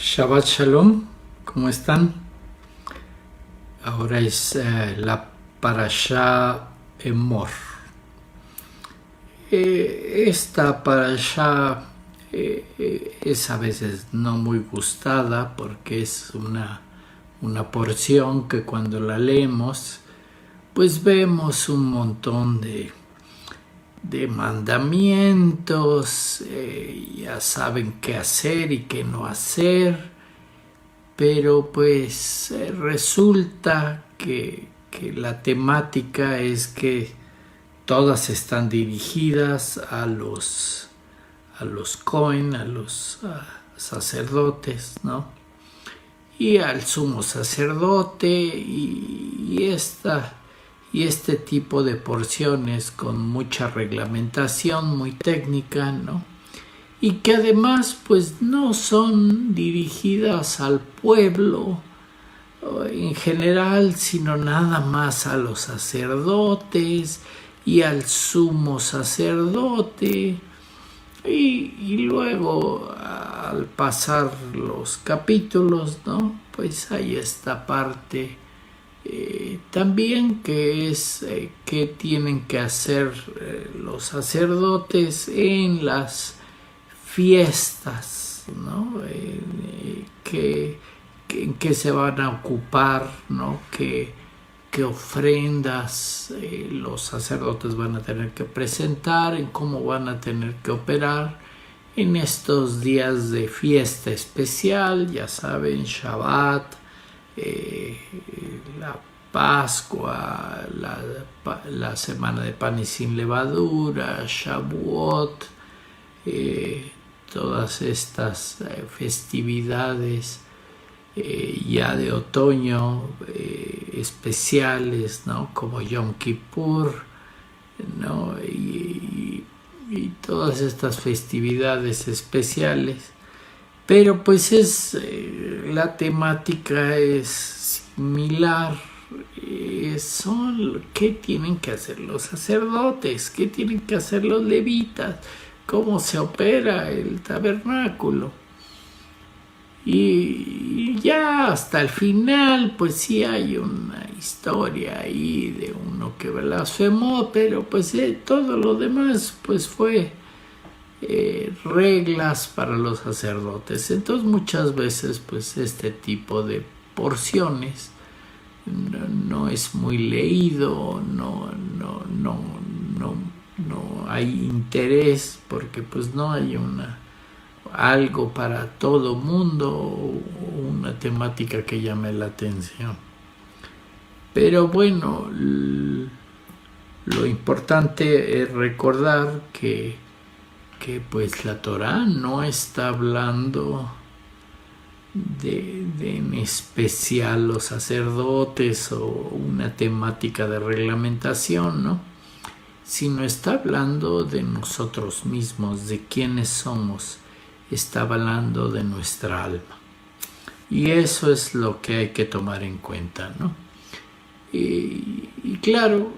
Shabbat Shalom, ¿cómo están? Ahora es la Parashá Emor. Esta Parashá es a veces no muy gustada porque es una porción que cuando la leemos pues vemos un montón de mandamientos, ya saben qué hacer y qué no hacer, pero pues resulta que la temática es que todas están dirigidas a los Cohen, a los sacerdotes, ¿no? Y al sumo sacerdote y este tipo de porciones con mucha reglamentación, muy técnica, ¿no? Y que además pues no son dirigidas al pueblo en general, sino nada más a los sacerdotes y al sumo sacerdote. Y luego al pasar los capítulos, ¿no? Pues hay esta parte también que es que tienen que hacer los sacerdotes en las fiestas, ¿no? En que se van a ocupar, ¿no? ¿Qué ofrendas los sacerdotes van a tener que presentar, en cómo van a tener que operar en estos días de fiesta especial, ya saben, Shabbat, la Pascua, la semana de panes sin levadura, Shavuot, todas estas festividades ya de otoño especiales, ¿no? Como Yom Kippur, ¿no? Y todas estas festividades especiales. Pero pues la temática es similar. Son qué tienen que hacer los sacerdotes, qué tienen que hacer los levitas, cómo se opera el tabernáculo. Y ya hasta el final pues sí hay una historia ahí de uno que blasfemó, pero pues todo lo demás pues fue reglas para los sacerdotes. Entonces muchas veces pues este tipo de porciones no es muy leído, no hay interés porque pues no hay algo para todo mundo o una temática que llame la atención. Pero bueno, lo importante es recordar que pues la Torá no está hablando de en especial los sacerdotes o una temática de reglamentación, ¿no? Sino está hablando de nosotros mismos, de quiénes somos, está hablando de nuestra alma. Y eso es lo que hay que tomar en cuenta, ¿no? Y claro,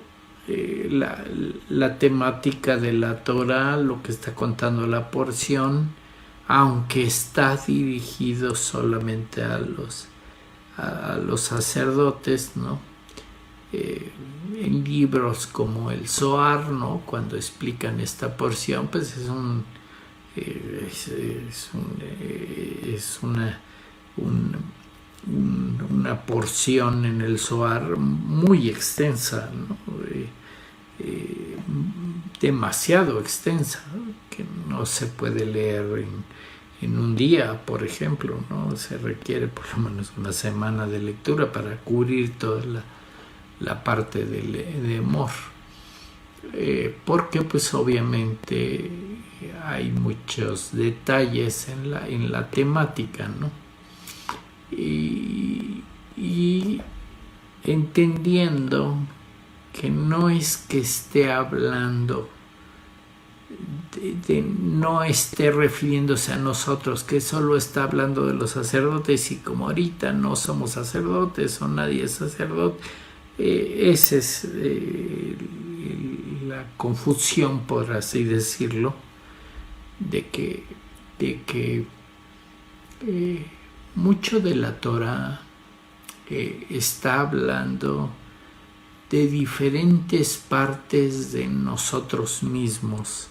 la temática de la Torá, lo que está contando la porción, aunque está dirigido solamente a los sacerdotes, ¿no? En libros como el Zohar, ¿no? Cuando explican esta porción, pues es una porción en el Zohar muy extensa, ¿no? Demasiado extensa, que no se puede leer en un día, por ejemplo, ¿no? Se requiere por lo menos una semana de lectura para cubrir toda la parte de Emor, porque pues obviamente hay muchos detalles en la temática, ¿no? Y entendiendo que no es que esté hablando no esté refiriéndose a nosotros, que solo está hablando de los sacerdotes, y como ahorita no somos sacerdotes o nadie es sacerdote, esa es la confusión, por así decirlo, de que mucho de la Torah está hablando de diferentes partes de nosotros mismos,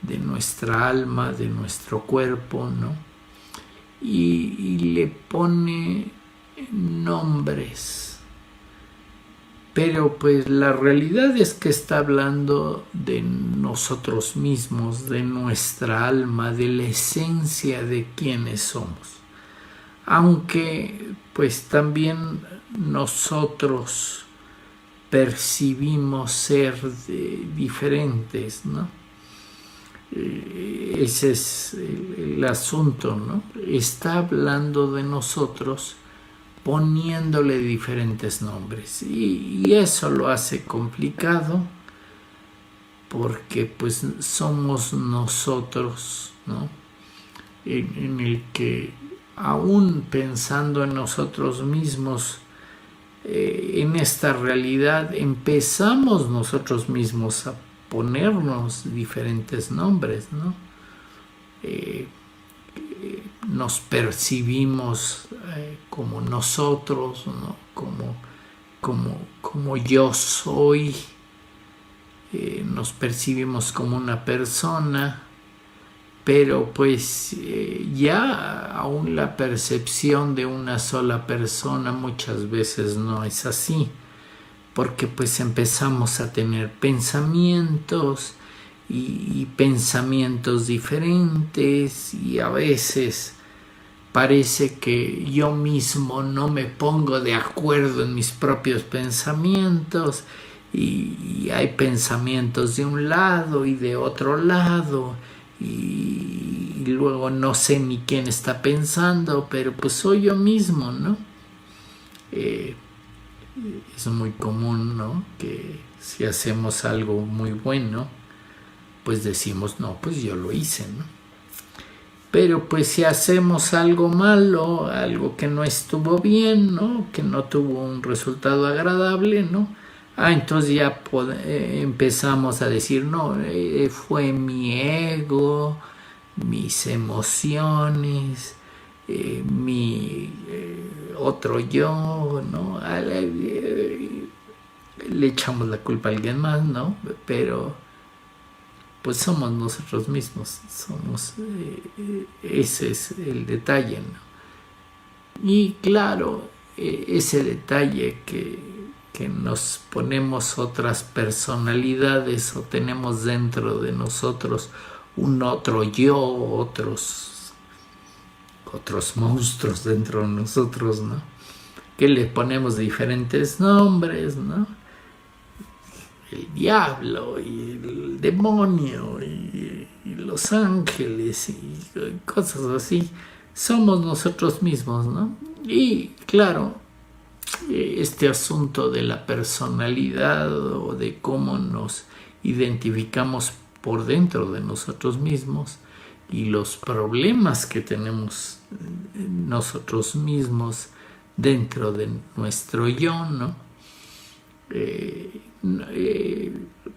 de nuestra alma, de nuestro cuerpo, ¿no? Y le pone nombres. Pero pues la realidad es que está hablando de nosotros mismos, de nuestra alma, de la esencia de quiénes somos. Aunque pues también nosotros percibimos ser diferentes, ¿no? Ese es el asunto, ¿no? Está hablando de nosotros poniéndole diferentes nombres y eso lo hace complicado porque pues somos nosotros, ¿no? En el que aún pensando en nosotros mismos, en esta realidad empezamos nosotros mismos a ponernos diferentes nombres, ¿no? Nos percibimos como nosotros, ¿no? como yo soy, nos percibimos como una persona, pero pues ya aún la percepción de una sola persona muchas veces no es así, porque pues empezamos a tener pensamientos y pensamientos diferentes y a veces parece que yo mismo no me pongo de acuerdo en mis propios pensamientos y hay pensamientos de un lado y de otro lado y luego no sé ni quién está pensando, pero pues soy yo mismo, ¿no? Es muy común, ¿no? Que si hacemos algo muy bueno, pues decimos, no, pues yo lo hice, ¿no? Pero pues si hacemos algo malo, algo que no estuvo bien, ¿no? Que no tuvo un resultado agradable, ¿no? Entonces ya empezamos a decir, no, fue mi ego, mis emociones, mi otro yo, ¿no? Le echamos la culpa a alguien más, ¿no? Pero pues somos nosotros mismos, somos, ese es el detalle, ¿no? Y claro, ese detalle que nos ponemos otras personalidades o tenemos dentro de nosotros un otro yo, otros monstruos dentro de nosotros, ¿no? Que le ponemos diferentes nombres, ¿no? El diablo y el demonio y los ángeles y cosas así. Somos nosotros mismos, ¿no? Y claro, este asunto de la personalidad o de cómo nos identificamos por dentro de nosotros mismos y los problemas que tenemos nosotros mismos dentro de nuestro yo, ¿no?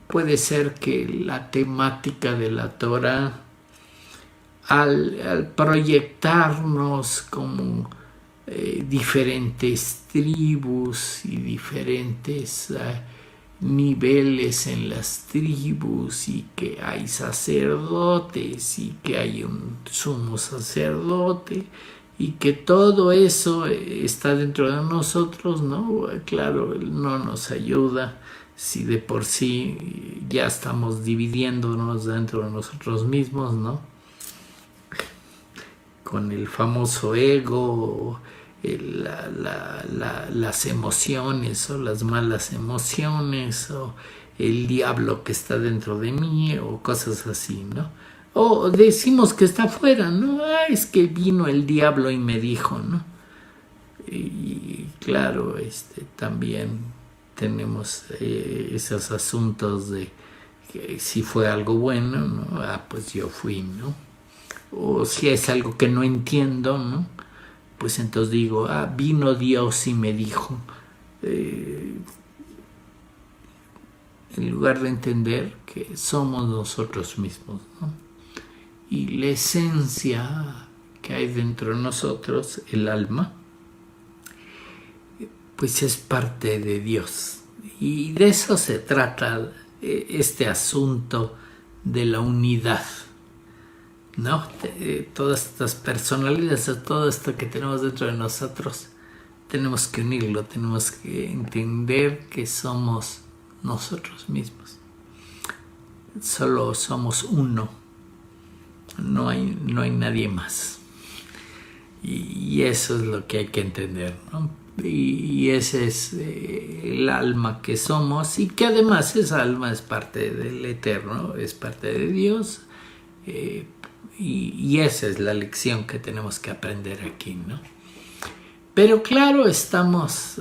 Puede ser que la temática de la Torah, al proyectarnos como diferentes tribus y diferentes niveles en las tribus y que hay sacerdotes y que hay un sumo sacerdote y que todo eso está dentro de nosotros, ¿no? Claro, no nos ayuda si de por sí ya estamos dividiéndonos dentro de nosotros mismos, ¿no? Con el famoso ego, las emociones o las malas emociones o el diablo que está dentro de mí o cosas así, ¿no? O decimos que está afuera, ¿no? Es que vino el diablo y me dijo, ¿no? Y claro, también tenemos esos asuntos de que si fue algo bueno, ¿no? Pues yo fui, ¿no? O si es algo que no entiendo, ¿no? Pues entonces digo, vino Dios y me dijo, en lugar de entender que somos nosotros mismos, ¿no? Y la esencia que hay dentro de nosotros, el alma, pues es parte de Dios. Y de eso se trata este asunto de la unidad, ¿no? Todas estas personalidades, todo esto que tenemos dentro de nosotros, tenemos que unirlo, tenemos que entender que somos nosotros mismos. Solo somos uno, no hay nadie más. Y eso es lo que hay que entender, ¿no? Y ese es el alma que somos, y que además esa alma es parte del Eterno, es parte de Dios, y esa es la lección que tenemos que aprender aquí, ¿no? Pero claro, estamos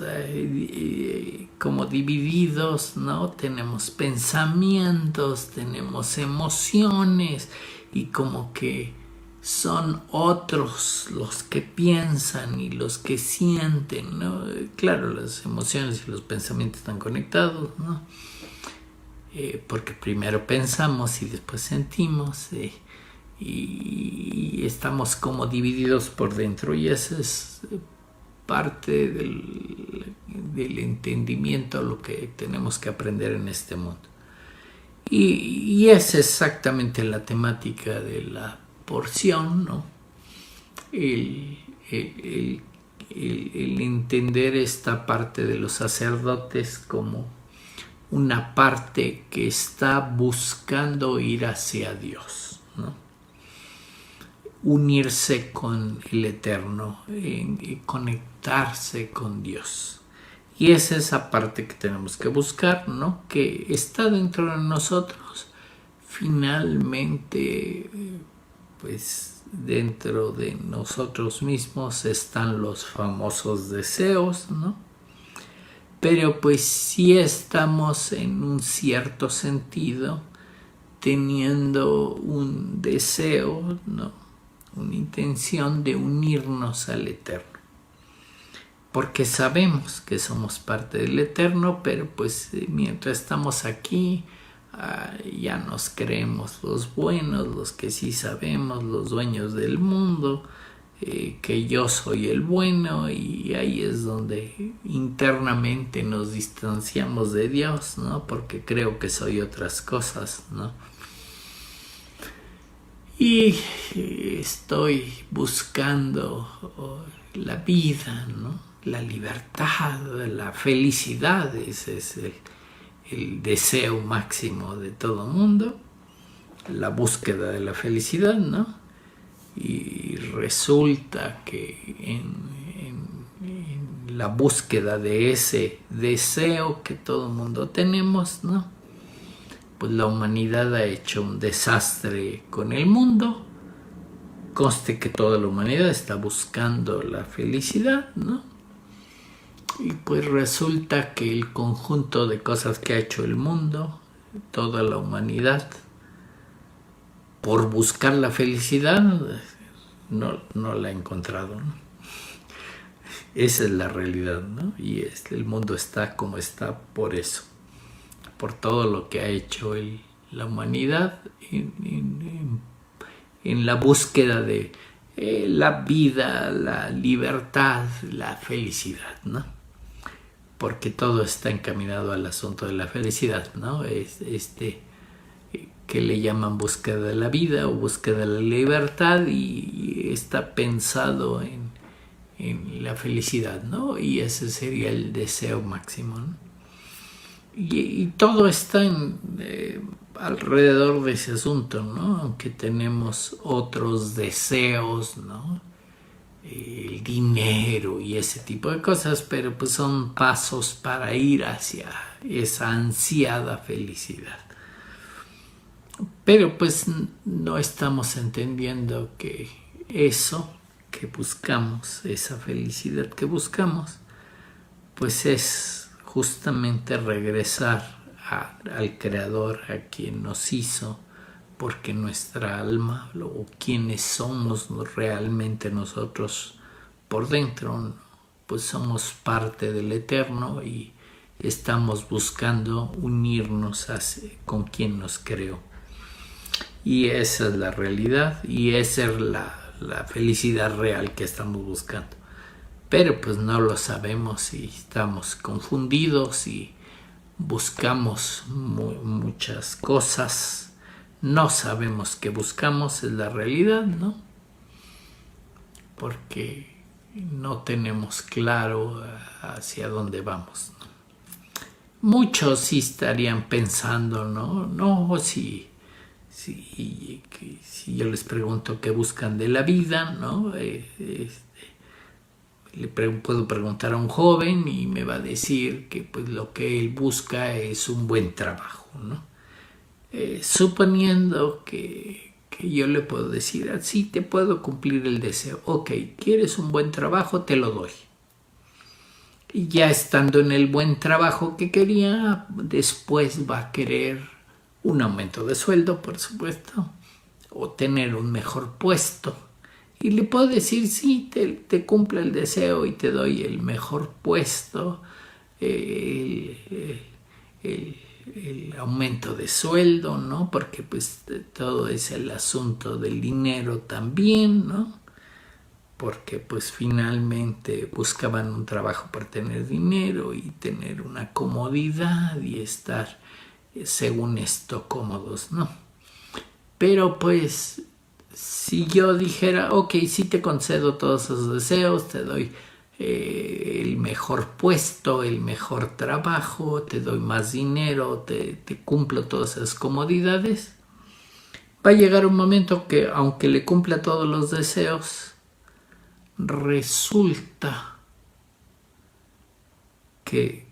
como divididos, ¿no? Tenemos pensamientos, tenemos emociones, y como que son otros los que piensan y los que sienten, ¿no? Claro, las emociones y los pensamientos están conectados, ¿no? Porque primero pensamos y después sentimos, y estamos como divididos por dentro, y eso es parte del entendimiento, lo que tenemos que aprender en este mundo. Y es exactamente la temática de la porción, ¿no? El entender esta parte de los sacerdotes como una parte que está buscando ir hacia Dios, ¿no? Unirse con el Eterno, conectarse con Dios. Y es esa parte que tenemos que buscar, ¿no? Que está dentro de nosotros. Finalmente, pues dentro de nosotros mismos están los famosos deseos, ¿no? Pero pues sí estamos en un cierto sentido teniendo un deseo, ¿no? Una intención de unirnos al Eterno. Porque sabemos que somos parte del Eterno, pero pues mientras estamos aquí, ya nos creemos los buenos, los que sí sabemos, los dueños del mundo, que yo soy el bueno, y ahí es donde internamente nos distanciamos de Dios, ¿no? Porque creo que soy otras cosas, ¿no? Y estoy buscando la vida, ¿no? La libertad, la felicidad, ese es el deseo máximo de todo mundo, la búsqueda de la felicidad, ¿no? Y resulta que en la búsqueda de ese deseo que todo mundo tenemos, ¿no? Pues la humanidad ha hecho un desastre con el mundo. Conste que toda la humanidad está buscando la felicidad, ¿no? Y pues resulta que el conjunto de cosas que ha hecho el mundo, toda la humanidad, por buscar la felicidad, no la ha encontrado, ¿no? Esa es la realidad, ¿no? Y el mundo está como está por eso, por todo lo que ha hecho la humanidad en la búsqueda de la vida, la libertad, la felicidad, ¿no? Porque todo está encaminado al asunto de la felicidad, ¿no? Que le llaman búsqueda de la vida o búsqueda de la libertad, y está pensado en la felicidad, ¿no? Y ese sería el deseo máximo, ¿no? Y todo está alrededor de ese asunto, ¿no? Aunque tenemos otros deseos, ¿no? El dinero y ese tipo de cosas, pero pues son pasos para ir hacia esa ansiada felicidad. Pero pues no estamos entendiendo que eso que buscamos, esa felicidad que buscamos, pues es justamente regresar al Creador, a quien nos hizo, porque nuestra alma, o quienes somos realmente nosotros por dentro, pues somos parte del Eterno y estamos buscando unirnos con quien nos creó. Y esa es la realidad, y esa es la felicidad real que estamos buscando. Pero pues no lo sabemos y estamos confundidos y buscamos muchas cosas. No sabemos qué buscamos, es la realidad, ¿no? Porque no tenemos claro hacia dónde vamos, ¿no? Muchos sí estarían pensando, no, si yo les pregunto qué buscan de la vida, ¿no? Puedo preguntar a un joven y me va a decir que pues lo que él busca es un buen trabajo, ¿no? Suponiendo que yo le puedo decir, sí, te puedo cumplir el deseo. Ok, ¿quieres un buen trabajo? Te lo doy. Y ya estando en el buen trabajo que quería, después va a querer un aumento de sueldo, por supuesto, o tener un mejor puesto. Y le puedo decir, sí, te cumplo el deseo y te doy el mejor puesto, el aumento de sueldo, ¿no? Porque pues todo es el asunto del dinero también, ¿no? Porque pues finalmente buscaban un trabajo para tener dinero y tener una comodidad y estar, según esto, cómodos, ¿no? Pero pues si yo dijera, ok, sí te concedo todos esos deseos, te doy el mejor puesto, el mejor trabajo, te doy más dinero, te cumplo todas esas comodidades, va a llegar un momento que aunque le cumpla todos los deseos, resulta que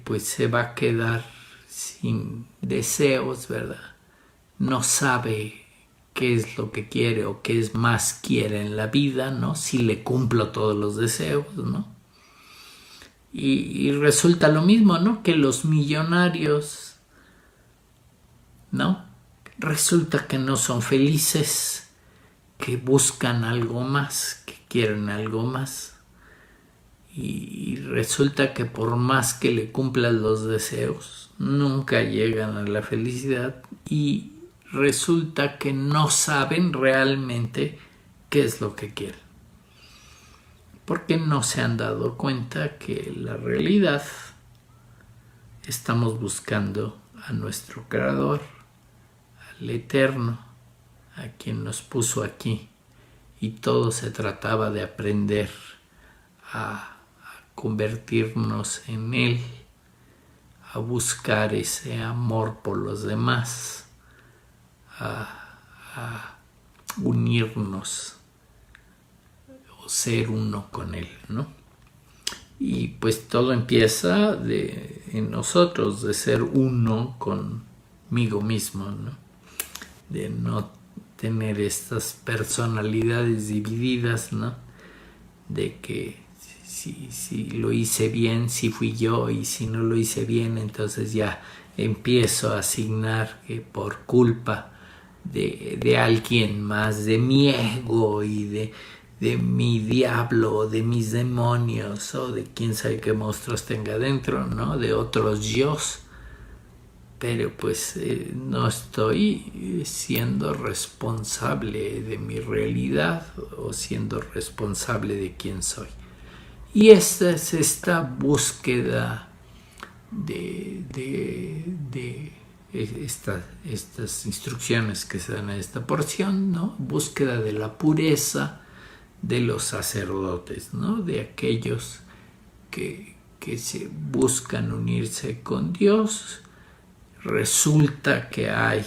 pues se va a quedar sin deseos, ¿verdad? No sabe qué es lo que quiere o qué es más quiere en la vida, ¿no? Si le cumplo todos los deseos, ¿no? Y resulta lo mismo, ¿no? Que los millonarios, ¿no? Resulta que no son felices, que buscan algo más, que quieren algo más. Y resulta que por más que le cumplan los deseos, nunca llegan a la felicidad y resulta que no saben realmente qué es lo que quieren. Porque no se han dado cuenta que la realidad estamos buscando a nuestro Creador, al Eterno, a quien nos puso aquí. Y todo se trataba de aprender a convertirnos en Él, a buscar ese amor por los demás, a unirnos o ser uno con Él, ¿no? Y pues todo empieza en nosotros, de ser uno conmigo mismo, ¿no? De no tener estas personalidades divididas, ¿no? De que si lo hice bien, si fui yo, y si no lo hice bien, entonces ya empiezo a asignar que por culpa de alguien más, de mi ego y de mi diablo, de mis demonios, o de quién sabe qué monstruos tenga dentro, ¿no? De otros yos. Pero pues no estoy siendo responsable de mi realidad o siendo responsable de quién soy. Y esta es esta búsqueda de estas instrucciones que se dan en esta porción, ¿no? Búsqueda de la pureza de los sacerdotes, ¿no? De aquellos que se buscan unirse con Dios. Resulta que hay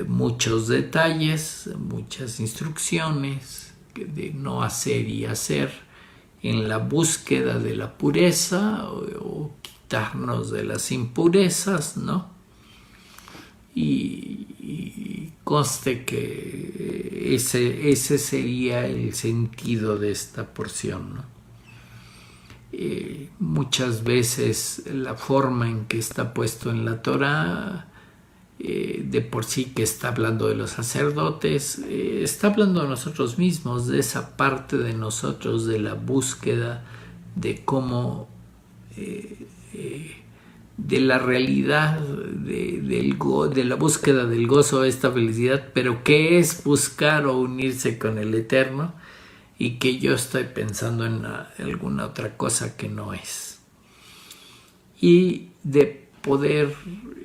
muchos detalles, muchas instrucciones de no hacer y hacer en la búsqueda de la pureza o quitarnos de las impurezas, ¿no? Y conste que ese sería el sentido de esta porción, ¿no? Muchas veces la forma en que está puesto en la Torá, de por sí que está hablando de los sacerdotes, está hablando de nosotros mismos, de esa parte de nosotros, de la búsqueda de cómo de la realidad, de la búsqueda del gozo, esta felicidad, pero que es buscar o unirse con el Eterno, y que yo estoy pensando en alguna otra cosa que no es. Y de poder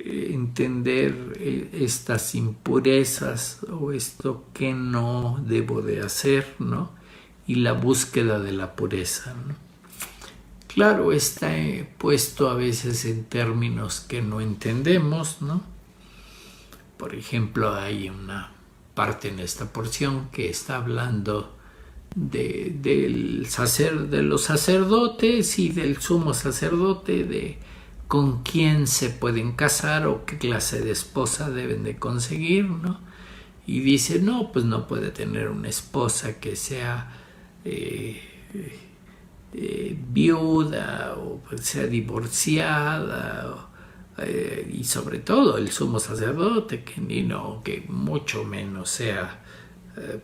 entender estas impurezas o esto que no debo de hacer, ¿no? Y la búsqueda de la pureza, ¿no? Claro, está puesto a veces en términos que no entendemos, ¿no? Por ejemplo, hay una parte en esta porción que está hablando de los sacerdotes y del sumo sacerdote, de con quién se pueden casar o qué clase de esposa deben de conseguir, ¿no? Y dice, no, pues no puede tener una esposa que sea viuda o sea divorciada, y sobre todo el sumo sacerdote, que mucho menos sea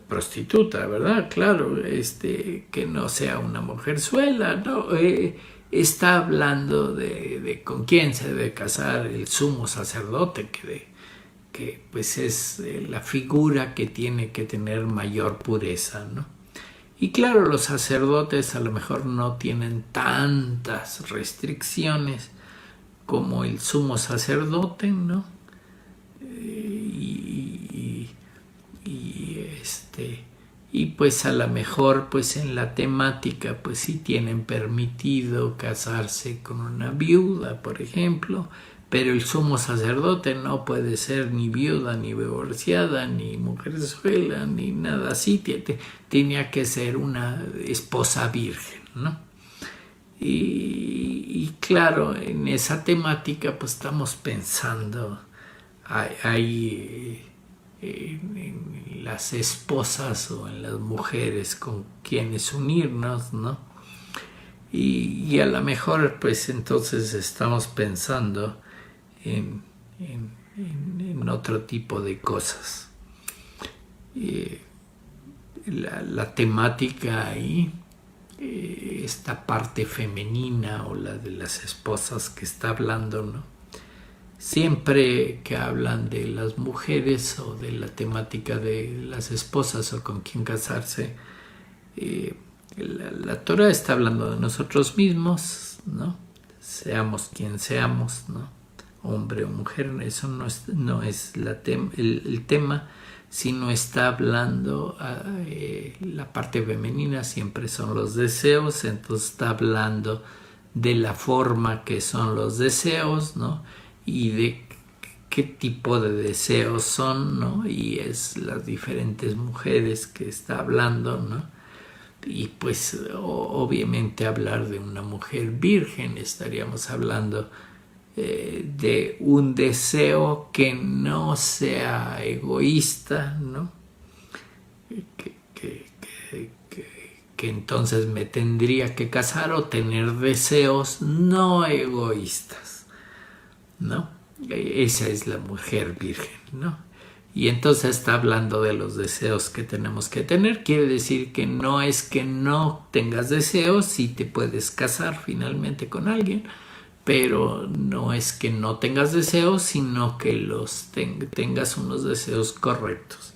prostituta, ¿verdad? Claro, que no sea una mujerzuela, ¿no? Está hablando de con quién se debe casar el sumo sacerdote, que pues es la figura que tiene que tener mayor pureza, ¿no? Y claro, los sacerdotes a lo mejor no tienen tantas restricciones como el sumo sacerdote, ¿no? Y pues a lo mejor pues en la temática pues sí tienen permitido casarse con una viuda, por ejemplo, pero el sumo sacerdote no puede ser ni viuda, ni divorciada, ni mujerzuela, ni nada así. Tenía que ser una esposa virgen, ¿no? Y claro, en esa temática pues estamos pensando ahí en las esposas o en las mujeres con quienes unirnos, ¿no? Y a lo mejor pues entonces estamos pensando en otro tipo de cosas. La temática ahí, esta parte femenina o la de las esposas que está hablando, ¿no? Siempre que hablan de las mujeres o de la temática de las esposas o con quién casarse, la Torah está hablando de nosotros mismos, ¿no? Seamos quien seamos, ¿no? Hombre o mujer, eso no es el tema, sino está hablando, la parte femenina siempre son los deseos, entonces está hablando de la forma que son los deseos, ¿no? Y de qué tipo de deseos son, ¿no? Y es las diferentes mujeres que está hablando, ¿no? Y pues obviamente hablar de una mujer virgen, estaríamos hablando de un deseo que no sea egoísta, ¿no? Que entonces me tendría que casar o tener deseos no egoístas, ¿no? Esa es la mujer virgen, ¿no? Y entonces está hablando de los deseos que tenemos que tener. Quiere decir que no es que no tengas deseos, si te puedes casar finalmente con alguien, pero no es que no tengas deseos, sino que tengas unos deseos correctos.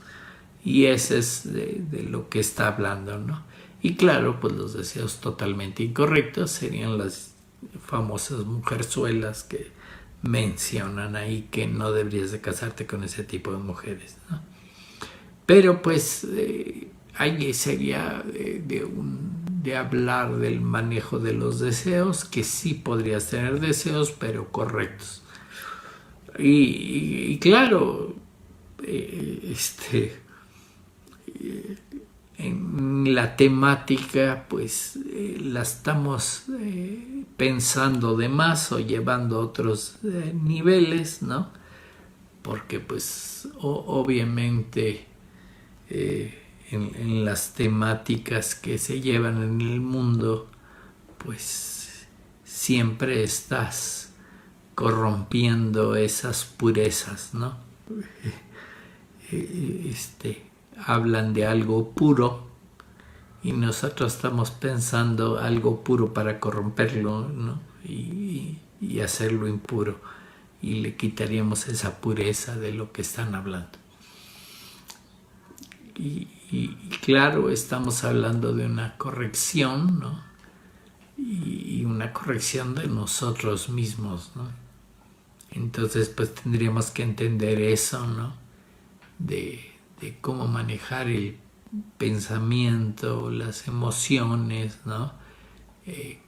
Y ese es de lo que está hablando, ¿no? Y claro, pues los deseos totalmente incorrectos serían las famosas mujerzuelas que mencionan ahí, que no deberías de casarte con ese tipo de mujeres, ¿no? Pero pues ahí sería de hablar del manejo de los deseos, que sí podrías tener deseos, pero correctos. Y claro, en la temática pues la estamos pensando de más o llevando a otros niveles, ¿no? Porque pues obviamente en las temáticas que se llevan en el mundo pues siempre estás corrompiendo esas purezas, ¿no? Hablan de algo puro y nosotros estamos pensando algo puro para corromperlo, ¿no? Y y hacerlo impuro, y le quitaríamos esa pureza de lo que están hablando. Y claro, estamos hablando de una corrección, ¿no? Y una corrección de nosotros mismos, ¿no? Entonces pues tendríamos que entender eso, ¿no? De cómo manejar el pensamiento, las emociones, ¿no?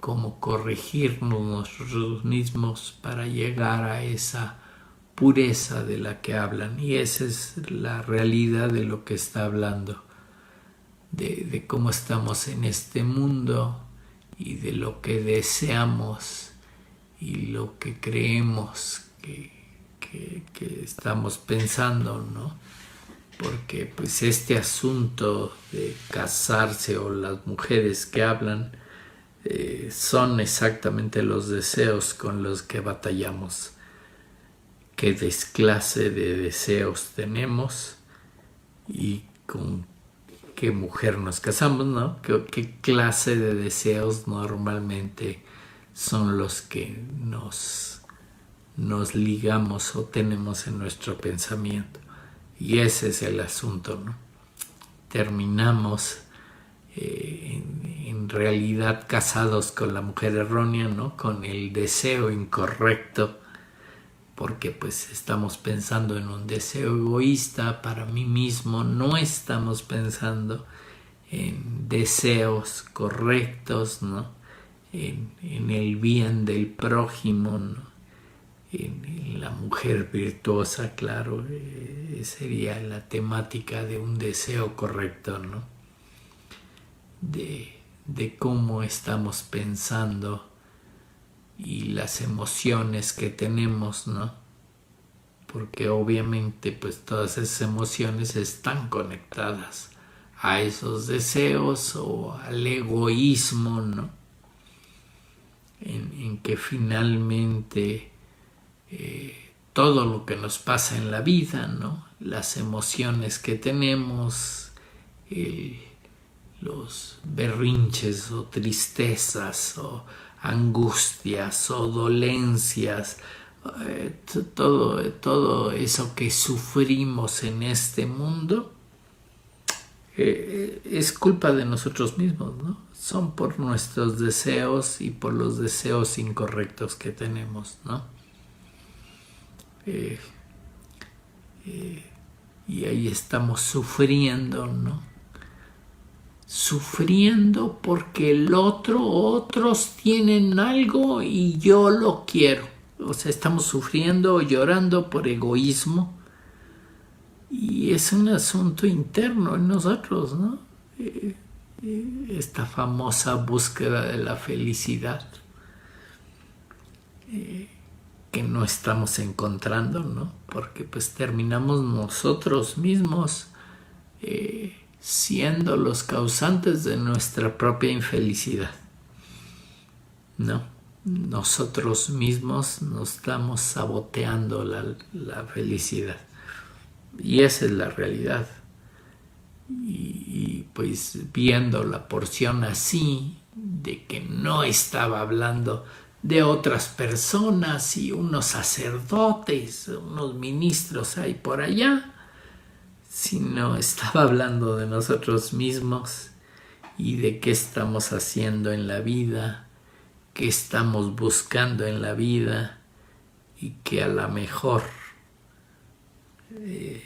Cómo corregirnos nosotros mismos para llegar a esa pureza de la que hablan. Y esa es la realidad de lo que está hablando, de cómo estamos en este mundo y de lo que deseamos y lo que creemos que estamos pensando, ¿no? Porque pues este asunto de casarse o las mujeres que hablan son exactamente los deseos con los que batallamos. ¿Qué desclase de deseos tenemos y con qué mujer nos casamos, ¿no? ¿Qué clase de deseos normalmente son los que nos ligamos o tenemos en nuestro pensamiento? Y ese es el asunto, ¿no? Terminamos en realidad casados con la mujer errónea, ¿no? Con el deseo incorrecto, porque pues estamos pensando en un deseo egoísta para mí mismo, no estamos pensando en deseos correctos, ¿no? En el bien del prójimo, ¿no? En la mujer virtuosa, claro, sería la temática de un deseo correcto, ¿no? De cómo estamos pensando y las emociones que tenemos, ¿no? Porque obviamente pues todas esas emociones están conectadas a esos deseos o al egoísmo, ¿no? En que finalmente todo lo que nos pasa en la vida, ¿no? Las emociones que tenemos, los berrinches o tristezas o angustias o dolencias, todo eso que sufrimos en este mundo es culpa de nosotros mismos, ¿no? Son por nuestros deseos y por los deseos incorrectos que tenemos, ¿no? Y ahí estamos sufriendo, ¿no? Sufriendo porque otros tienen algo y yo lo quiero. O sea, estamos sufriendo o llorando por egoísmo, y es un asunto interno en nosotros, ¿no? Esta famosa búsqueda de la felicidad que no estamos encontrando, ¿no? Porque pues terminamos nosotros mismos siendo los causantes de nuestra propia infelicidad, ¿no? Nosotros mismos nos estamos saboteando la felicidad, y esa es la realidad. Y pues viendo la porción así, de que no estaba hablando de otras personas y unos sacerdotes, unos ministros ahí por allá, sino estaba hablando de nosotros mismos y de qué estamos haciendo en la vida, qué estamos buscando en la vida, y que a lo mejor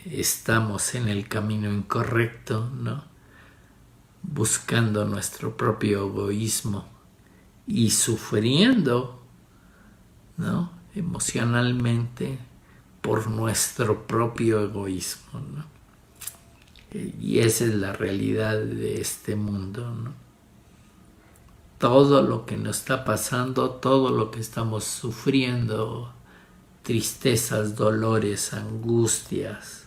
estamos en el camino incorrecto, ¿no? Buscando nuestro propio egoísmo y sufriendo, ¿no? Emocionalmente por nuestro propio egoísmo, ¿no? Y esa es la realidad de este mundo, ¿no? Todo lo que nos está pasando, todo lo que estamos sufriendo, tristezas, dolores, angustias,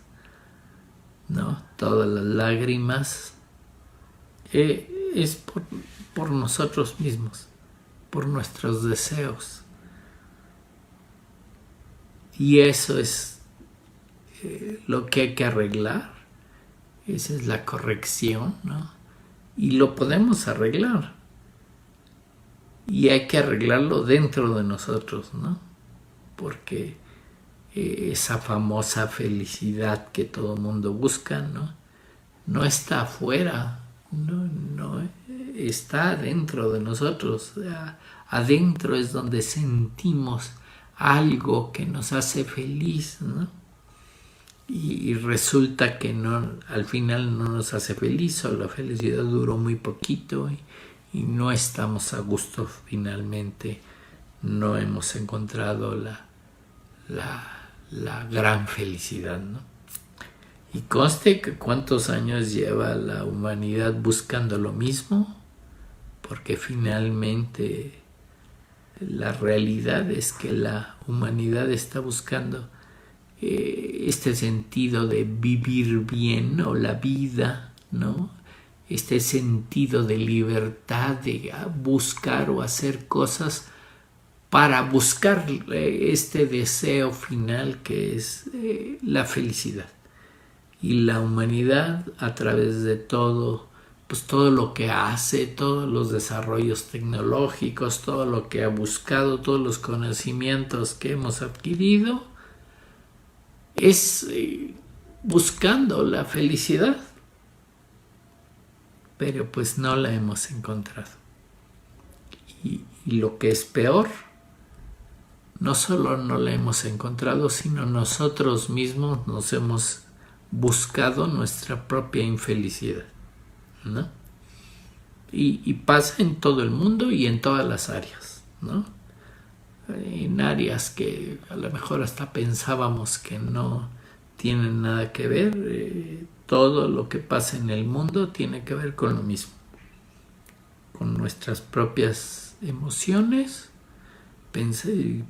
¿no? Todas las lágrimas, es por nosotros mismos, por nuestros deseos. Y eso es lo que hay que arreglar. Esa es la corrección, ¿no? Y lo podemos arreglar. y hay que arreglarlo dentro de nosotros, ¿no? Porque esa famosa felicidad que todo mundo busca, ¿no? No está afuera, no está dentro de nosotros. Adentro es donde sentimos algo que nos hace feliz, ¿no? Y resulta que no, al final no nos hace feliz, o la felicidad duró muy poquito y no estamos a gusto finalmente, no hemos encontrado la gran felicidad, ¿no? Y conste que cuántos años lleva la humanidad buscando lo mismo, porque finalmente la realidad es que la humanidad está buscando este sentido de vivir bien, o la vida, ¿no? Este sentido de libertad, de buscar o hacer cosas para buscar este deseo final que es la felicidad. Y la humanidad, a través de todo, pues todo lo que hace, todos los desarrollos tecnológicos, todo lo que ha buscado, todos los conocimientos que hemos adquirido, es buscando la felicidad, pero pues no la hemos encontrado. Y lo que es peor, no solo no la hemos encontrado, sino nosotros mismos nos hemos buscado nuestra propia infelicidad, ¿no? Y pasa en todo el mundo y en todas las áreas, ¿no? En áreas que a lo mejor hasta pensábamos que no tienen nada que ver, todo lo que pasa en el mundo tiene que ver con lo mismo, con nuestras propias emociones,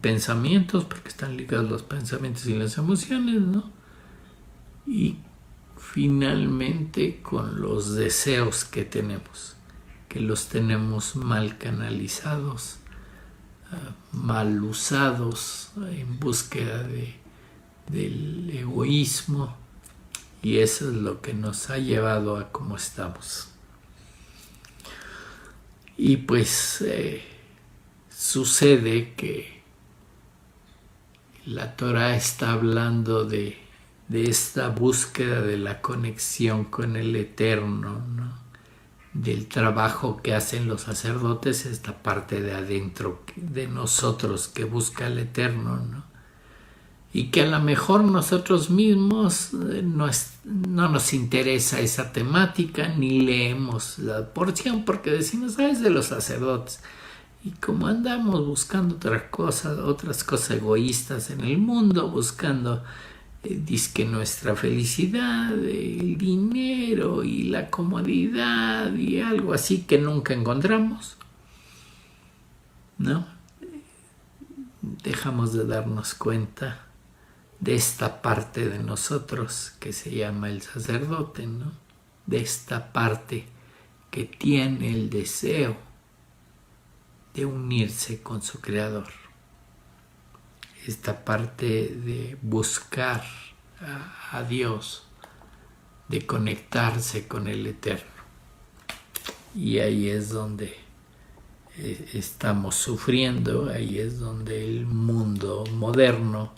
pensamientos, porque están ligados los pensamientos y las emociones, ¿no? Y finalmente con los deseos que tenemos, que los tenemos mal canalizados, mal usados en búsqueda del egoísmo, y eso es lo que nos ha llevado a cómo estamos. Y pues sucede que la Torah está hablando de esta búsqueda de la conexión con el Eterno, ¿no? Del trabajo que hacen los sacerdotes, esta parte de adentro de nosotros que busca el Eterno, ¿no? Y que a lo mejor nosotros mismos no nos interesa esa temática, ni leemos la porción, porque decimos, es de los sacerdotes. Y como andamos buscando otras cosas egoístas en el mundo, buscando dizque nuestra felicidad, el dinero y la comodidad y algo así que nunca encontramos, ¿no? Dejamos de darnos cuenta de esta parte de nosotros que se llama el sacerdote, ¿no? De esta parte que tiene el deseo de unirse con su Creador. Esta parte de buscar a Dios, de conectarse con el Eterno. Y ahí es donde estamos sufriendo, ahí es donde el mundo moderno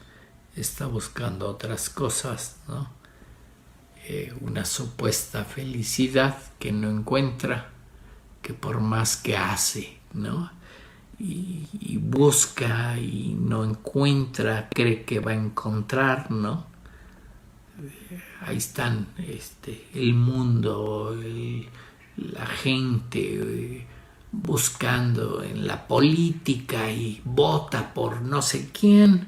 está buscando otras cosas, ¿no? Una supuesta felicidad que no encuentra, que por más que hace, ¿no? Y busca y no encuentra, cree que va a encontrar, ¿no? Ahí están el mundo, la gente buscando en la política y vota por no sé quién,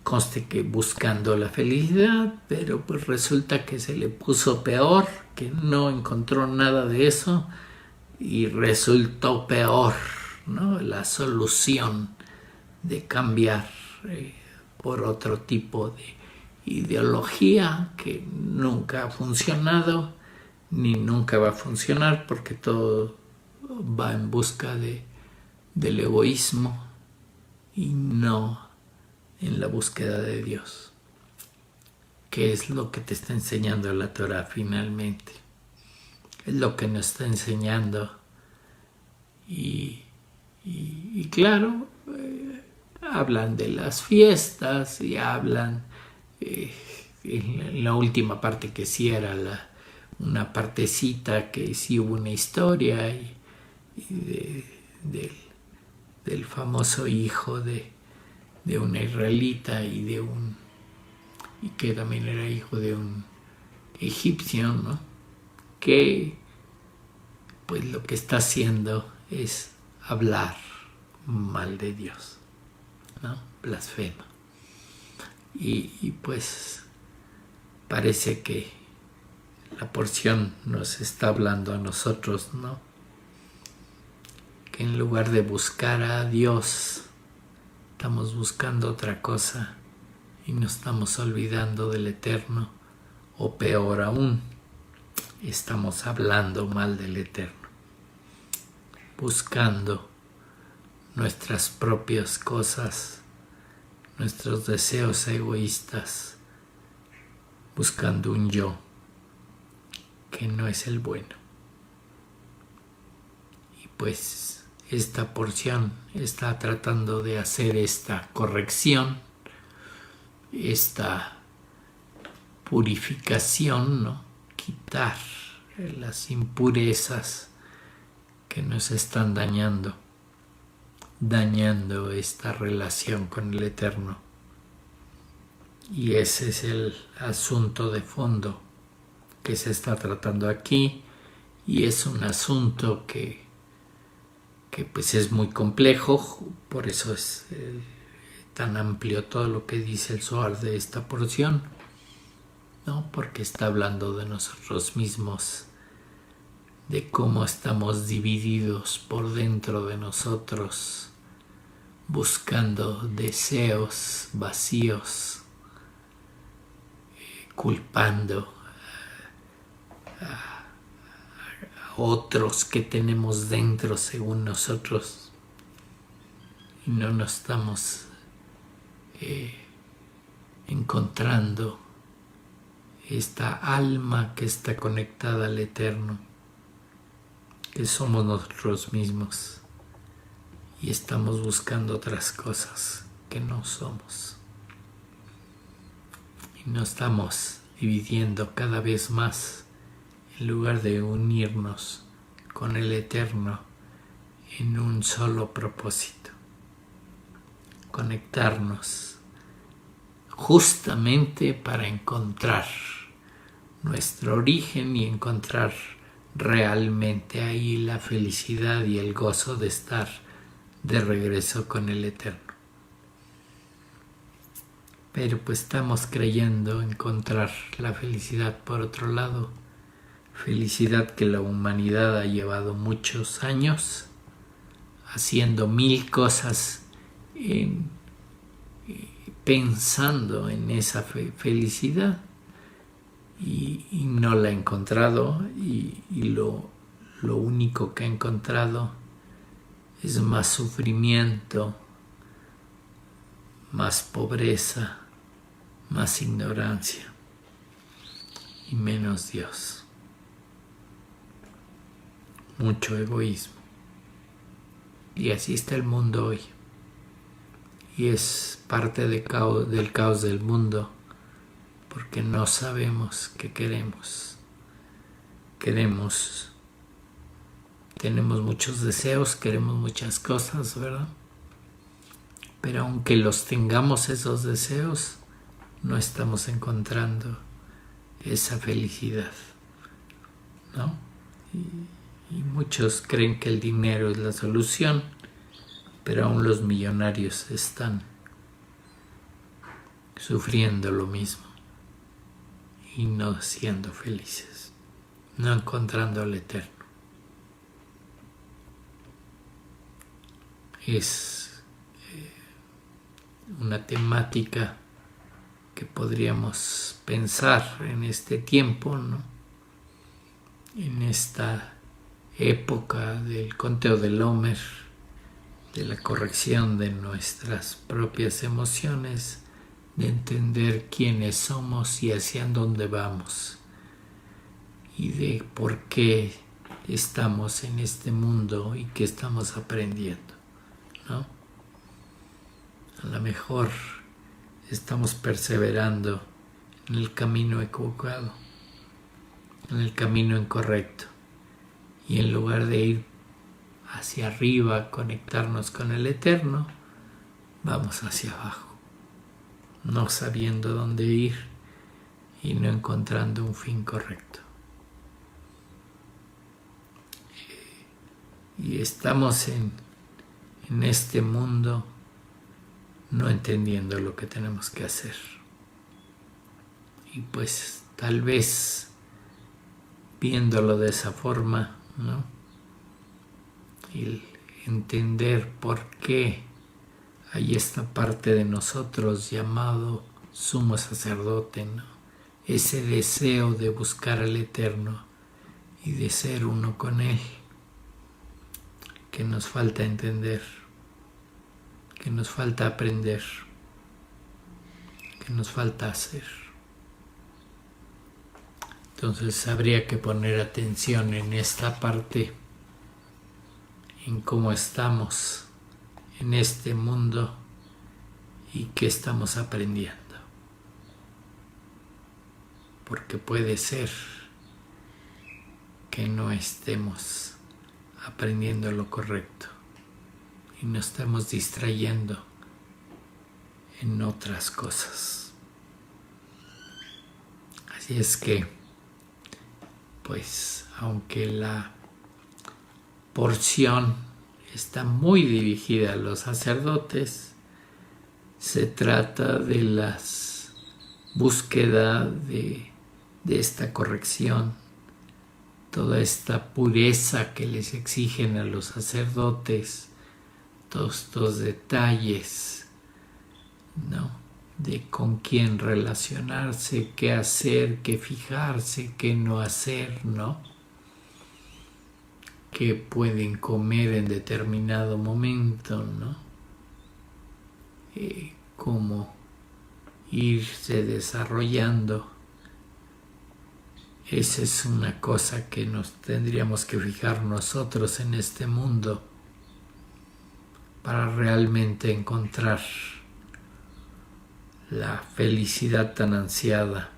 conste que buscando la felicidad, pero pues resulta que se le puso peor, que no encontró nada de eso y resultó peor, ¿no? La solución de cambiar por otro tipo de ideología que nunca ha funcionado ni nunca va a funcionar, porque todo va en busca del egoísmo y no en la búsqueda de Dios, que es lo que te está enseñando la Torah finalmente. Es lo que nos está enseñando, y Y claro, hablan de las fiestas y hablan en la última parte que sí era una partecita que sí hubo una historia del famoso hijo de una israelita y que también era hijo de un egipcio, ¿no? Que pues lo que está haciendo es hablar mal de Dios, ¿no? Blasfema. Y pues parece que la porción nos está hablando a nosotros, ¿no? Que en lugar de buscar a Dios, estamos buscando otra cosa y nos estamos olvidando del Eterno, o peor aún, estamos hablando mal del Eterno, buscando nuestras propias cosas, nuestros deseos egoístas, buscando un yo que no es el bueno. Y pues esta porción está tratando de hacer esta corrección, esta purificación, ¿no? Quitar las impurezas que nos están dañando esta relación con el Eterno. Y ese es el asunto de fondo que se está tratando aquí, y es un asunto que pues es muy complejo, por eso es tan amplio todo lo que dice el Zohar de esta porción, ¿no? Porque está hablando de nosotros mismos, de cómo estamos divididos por dentro de nosotros, buscando deseos vacíos, culpando a otros que tenemos dentro según nosotros, y no nos estamos encontrando esta alma que está conectada al Eterno, que somos nosotros mismos, y estamos buscando otras cosas que no somos, y nos estamos dividiendo cada vez más en lugar de unirnos con el Eterno en un solo propósito: conectarnos justamente para encontrar nuestro origen y encontrar realmente ahí la felicidad y el gozo de estar de regreso con el Eterno. Pero pues estamos creyendo encontrar la felicidad por otro lado, felicidad que la humanidad ha llevado muchos años haciendo mil cosas pensando en esa felicidad, y no la ha encontrado, y lo único que ha encontrado es más sufrimiento, más pobreza, más ignorancia y menos Dios, mucho egoísmo. Y así está el mundo hoy, y es parte del caos del mundo, porque no sabemos qué queremos. Tenemos muchos deseos, queremos muchas cosas, ¿verdad? Pero aunque los tengamos esos deseos, no estamos encontrando esa felicidad, ¿no? Y muchos creen que el dinero es la solución, pero aún los millonarios están sufriendo lo mismo y no siendo felices, no encontrando al Eterno. Es una temática que podríamos pensar en este tiempo, ¿no? En esta época del conteo del Omer, de la corrección de nuestras propias emociones, de entender quiénes somos y hacia dónde vamos, y de por qué estamos en este mundo y qué estamos aprendiendo. ¿no? A lo mejor estamos perseverando en el camino equivocado, en el camino incorrecto, y en lugar de ir hacia arriba, conectarnos con el Eterno, vamos hacia abajo, no sabiendo dónde ir y no encontrando un fin correcto. Y estamos en este mundo no entendiendo lo que tenemos que hacer. Y pues tal vez viéndolo de esa forma, ¿no? Y entender por qué hay esta parte de nosotros llamado sumo sacerdote, ¿no? Ese deseo de buscar al Eterno y de ser uno con Él, que nos falta entender, que nos falta aprender, que nos falta hacer. Entonces habría que poner atención en esta parte, en cómo estamos en este mundo y qué estamos aprendiendo. Porque puede ser que no estemos aprendiendo lo correcto y nos estamos distrayendo en otras cosas. Así es que, pues, aunque la porción está muy dirigida a los sacerdotes, se trata de la búsqueda de esta corrección, toda esta pureza que les exigen a los sacerdotes, todos estos detalles, ¿no? De con quién relacionarse, qué hacer, qué fijarse, qué no hacer, ¿no? Qué pueden comer en determinado momento, ¿no? Cómo irse desarrollando. Esa es una cosa que nos tendríamos que fijar nosotros en este mundo para realmente encontrar la felicidad tan ansiada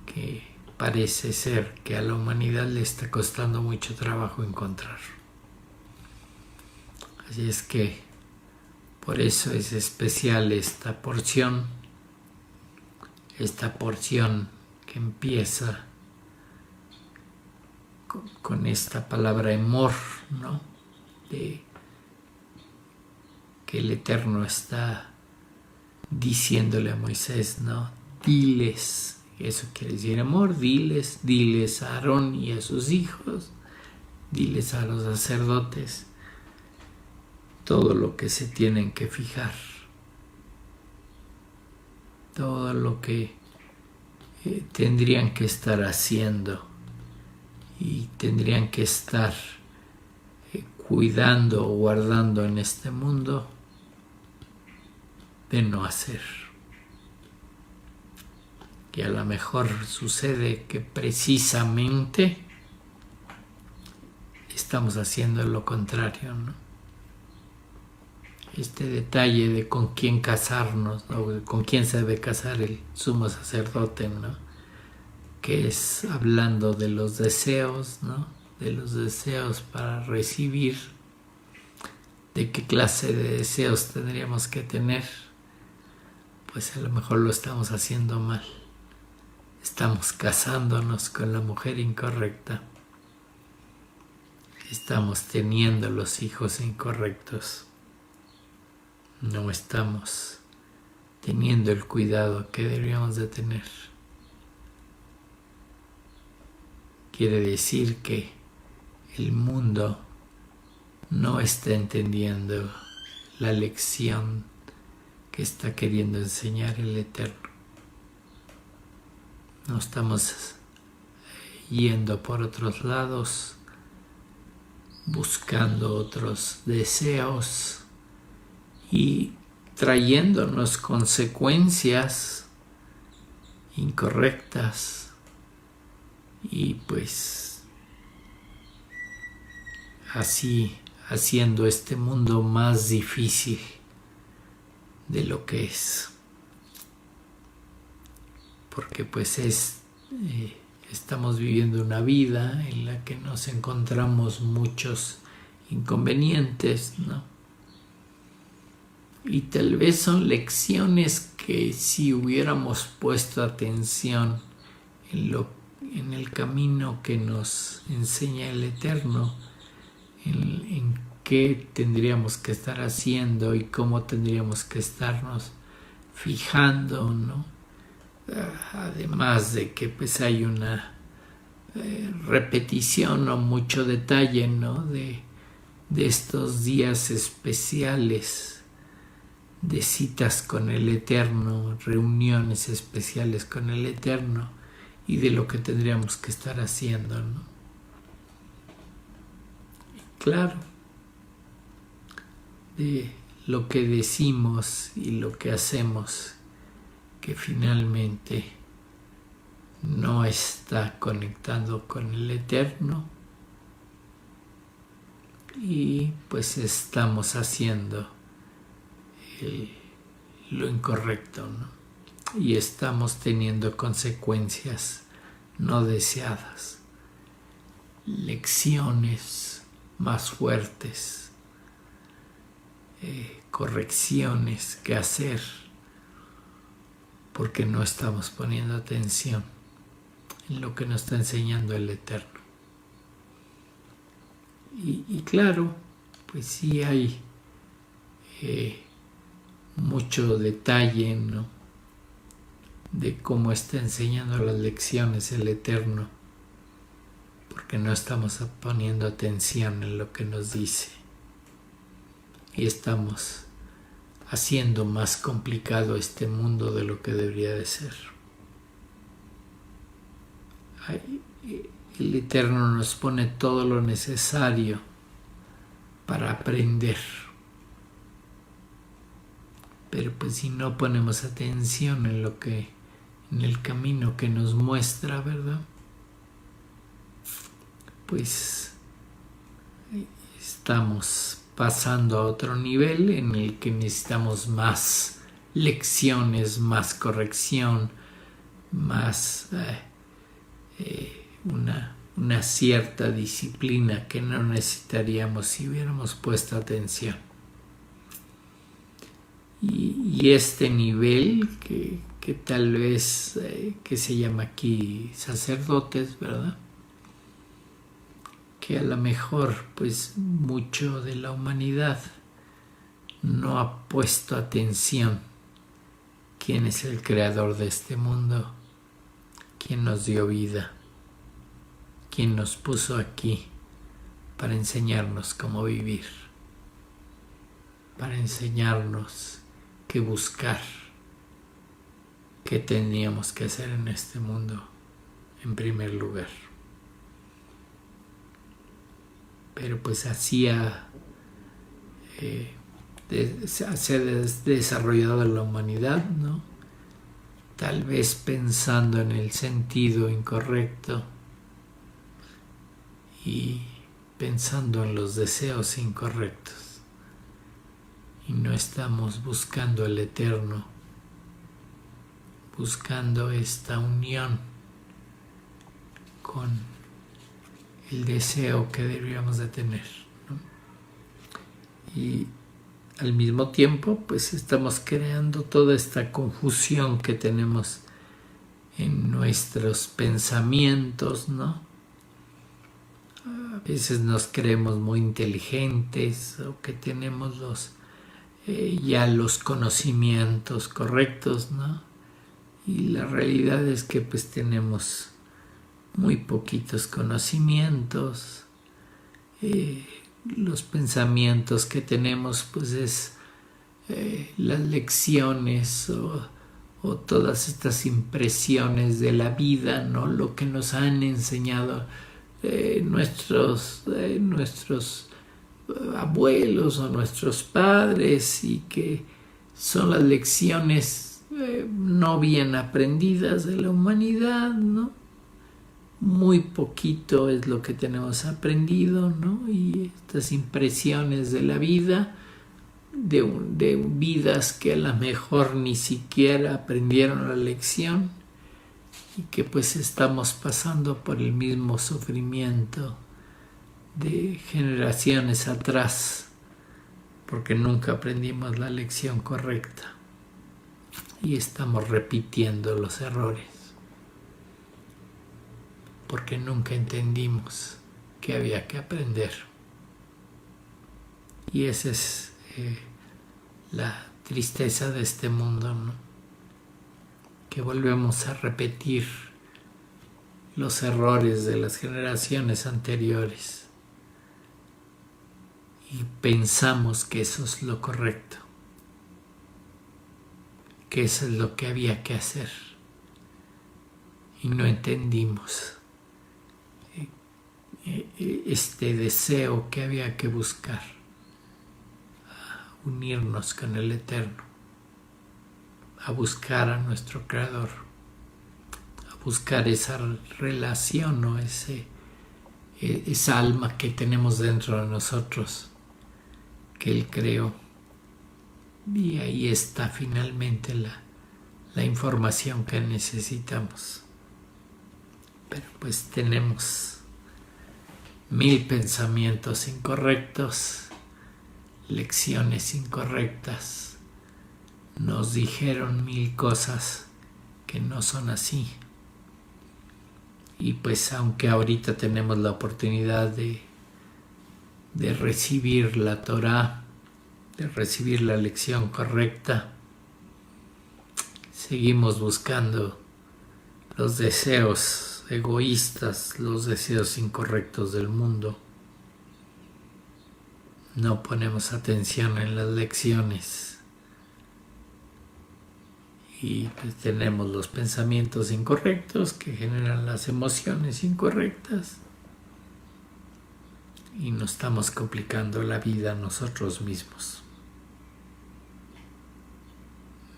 que parece ser que a la humanidad le está costando mucho trabajo encontrar. Así es que por eso es especial esta porción que empieza con esta palabra amor, ¿no? De que el Eterno está diciéndole a Moisés, ¿no? Diles, eso quiere decir amor, diles a Aarón y a sus hijos, diles a los sacerdotes todo lo que se tienen que fijar, todo lo que tendrían que estar haciendo y tendrían que estar cuidando o guardando en este mundo de no hacer. Y a lo mejor sucede que precisamente estamos haciendo lo contrario, ¿no? Este detalle de con quién casarnos, o con quién se debe casar el sumo sacerdote, ¿no? Que es hablando de los deseos, ¿no? De los deseos para recibir, de qué clase de deseos tendríamos que tener. Pues a lo mejor lo estamos haciendo mal. Estamos casándonos con la mujer incorrecta. Estamos teniendo los hijos incorrectos. No estamos teniendo el cuidado que deberíamos de tener. Quiere decir que el mundo no está entendiendo la lección que está queriendo enseñar el Eterno. No estamos yendo por otros lados, buscando otros deseos y trayéndonos consecuencias incorrectas, y pues así haciendo este mundo más difícil de lo que es. Porque pues estamos viviendo una vida en la que nos encontramos muchos inconvenientes, ¿no? Y tal vez son lecciones que si hubiéramos puesto atención en el camino que nos enseña el Eterno, en qué tendríamos que estar haciendo y cómo tendríamos que estarnos fijando, ¿no? Además de que pues hay una repetición o mucho detalle, ¿no? de estos días especiales, de citas con el Eterno, reuniones especiales con el Eterno y de lo que tendríamos que estar haciendo, ¿no? Y claro, de lo que decimos y lo que hacemos, que finalmente no está conectando con el Eterno y pues estamos haciendo lo incorrecto, ¿no? Y estamos teniendo consecuencias no deseadas, lecciones más fuertes, correcciones que hacer porque no estamos poniendo atención en lo que nos está enseñando el Eterno. Y claro, pues sí hay mucho detalle, ¿no? De cómo está enseñando las lecciones el Eterno, porque no estamos poniendo atención en lo que nos dice y estamos haciendo más complicado este mundo de lo que debería de ser. El Eterno nos pone todo lo necesario para aprender. Pero pues si no ponemos atención en el camino que nos muestra, ¿verdad? Pues estamos pasando a otro nivel en el que necesitamos más lecciones, más corrección, más una cierta disciplina que no necesitaríamos si hubiéramos puesto atención. Y este nivel que tal vez que se llama aquí sacerdotes, ¿verdad? Que a lo mejor pues mucho de la humanidad no ha puesto atención quién es el creador de este mundo, quién nos dio vida, quién nos puso aquí para enseñarnos cómo vivir, para enseñarnos qué buscar, qué teníamos que hacer en este mundo en primer lugar. Pero pues se ha desarrollado la humanidad, ¿no? Tal vez pensando en el sentido incorrecto y pensando en los deseos incorrectos. Y no estamos buscando el Eterno, buscando esta unión con el deseo que deberíamos de tener, ¿no? Y al mismo tiempo pues estamos creando toda esta confusión que tenemos en nuestros pensamientos, ¿no? A veces nos creemos muy inteligentes o que tenemos ya los conocimientos correctos, ¿no? Y la realidad es que pues tenemos muy poquitos conocimientos. Los pensamientos que tenemos pues es las lecciones o todas estas impresiones de la vida, ¿no? Lo que nos han enseñado nuestros abuelos o nuestros padres y que son las lecciones no bien aprendidas de la humanidad, ¿no? muy poquito es lo que tenemos aprendido, ¿no? Y estas impresiones de la vida, de vidas que a lo mejor ni siquiera aprendieron la lección y que pues estamos pasando por el mismo sufrimiento de generaciones atrás porque nunca aprendimos la lección correcta y estamos repitiendo los errores porque nunca entendimos que había que aprender. Y esa es la tristeza de este mundo, ¿no? Que volvemos a repetir los errores de las generaciones anteriores y pensamos que eso es lo correcto, que eso es lo que había que hacer y no entendimos este deseo que había que buscar, unirnos con el Eterno, a buscar a nuestro Creador, a buscar esa relación o esa alma que tenemos dentro de nosotros, que Él creó. Y ahí está finalmente la información que necesitamos. Pero pues tenemos 1000 pensamientos incorrectos, lecciones incorrectas, nos dijeron 1000 cosas que no son así. Y pues aunque ahorita tenemos la oportunidad de recibir la Torá, de recibir la lección correcta, seguimos buscando los deseos egoístas, los deseos incorrectos del mundo. No ponemos atención en las lecciones y pues tenemos los pensamientos incorrectos que generan las emociones incorrectas y nos estamos complicando la vida nosotros mismos.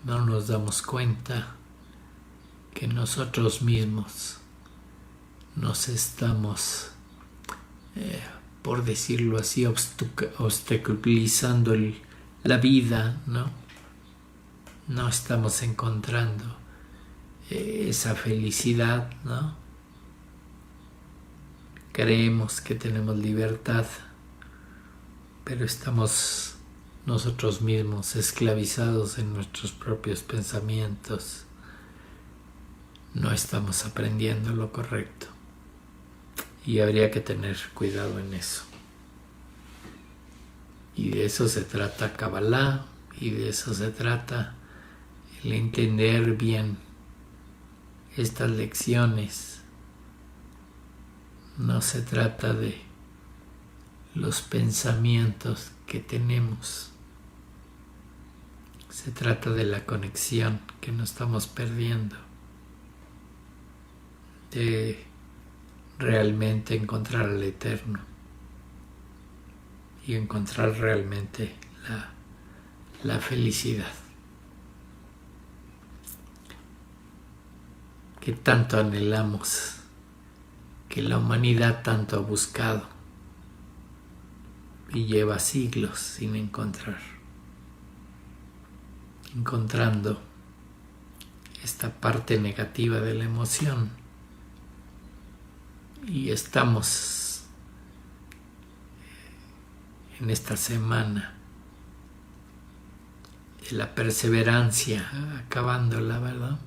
No nos damos cuenta que nosotros mismos nos estamos, por decirlo así, obstaculizando la vida, ¿no? No estamos encontrando esa felicidad, ¿no? Creemos que tenemos libertad, pero estamos nosotros mismos esclavizados en nuestros propios pensamientos. No estamos aprendiendo lo correcto. Y habría que tener cuidado en eso. Y de eso se trata Kabbalah, y de eso se trata el entender bien estas lecciones. No se trata de los pensamientos que tenemos. Se trata de la conexión que nos estamos perdiendo. De realmente encontrar al Eterno y encontrar realmente la felicidad que tanto anhelamos, que la humanidad tanto ha buscado y lleva siglos sin encontrando esta parte negativa de la emoción. Y estamos en esta semana de la perseverancia, acabándola, ¿verdad?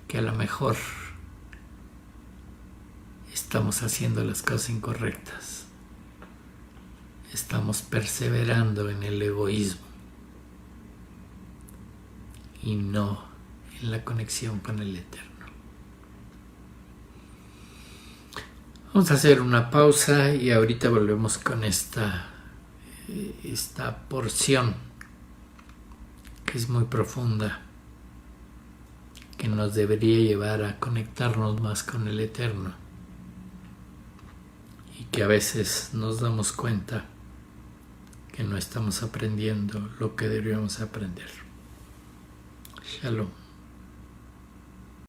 Que a lo mejor estamos haciendo las cosas incorrectas. Estamos perseverando en el egoísmo y no en la conexión con el Eterno. Vamos a hacer una pausa y ahorita volvemos con esta porción que es muy profunda, que nos debería llevar a conectarnos más con el Eterno y que a veces nos damos cuenta que no estamos aprendiendo lo que deberíamos aprender. Shalom.